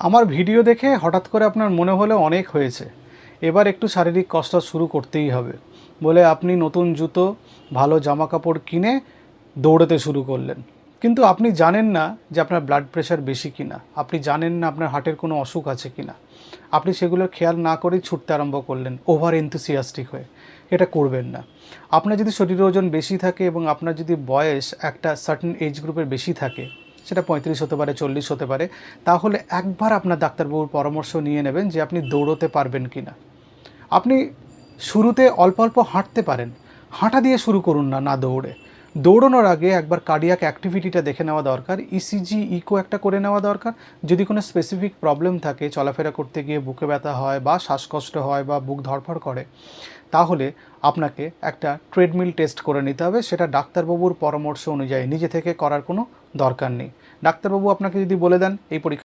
আমার ভিডিও দেখে হঠাৎ করে আপনার মনে হলো অনেক হয়েছে, এবার একটু শারীরিক কসরত শুরু করতেই হবে বলে আপনি নতুন জুতো, ভালো জামা কাপড় কিনে দৌড়াতে শুরু করলেন। কিন্তু আপনি জানেন না যে আপনার ব্লাড প্রেশার বেশি কিনা, আপনি জানেন না আপনার হার্টের কোনো অসুখ আছে কিনা। আপনি সেগুলোর খেয়াল না করেই ছুটতে আরম্ভ করলেন ওভার এনথুসিয়াস্টিক হয়ে। এটা করবেন না। আপনার যদি শরীরের ওজন বেশি থাকে এবং আপনার যদি বয়স একটা সার্টেন এজ গ্রুপের বেশি থাকে, সেটা 35 হতে পারে, 40 হতে পারে, তাহলে একবার আপনার ডাক্তারবাবুর পরামর্শ নিয়ে নেবেন যে আপনি দৌড়তে পারবেন কিনা। আপনি শুরুতে অল্প অল্প হাঁটতে পারেন, হাঁটা দিয়ে শুরু করুন না, না দৌড়ে। দৌড়ানোর আগে একবার কার্ডিয়াক অ্যাক্টিভিটিটা দেখে নেওয়া দরকার, ইসিজি ইকো একটা করে নেওয়া দরকার। যদি কোনো স্পেসিফিক প্রবলেম থাকে, চলাফেরা করতে গিয়ে বুকে ব্যথা হয় বা শ্বাসকষ্ট হয় বা বুক ধড়ফড় করে, তাহলে আপনাকে একটা ট্রেডমিল টেস্ট করে নিতে হবে। সেটা ডাক্তারবাবুর পরামর্শ অনুযায়ী, নিজে থেকে করার কোনো দরকার নেই। ডাক্তারবাবু আপনাকে যদি বলে দেন এই পরীক্ষা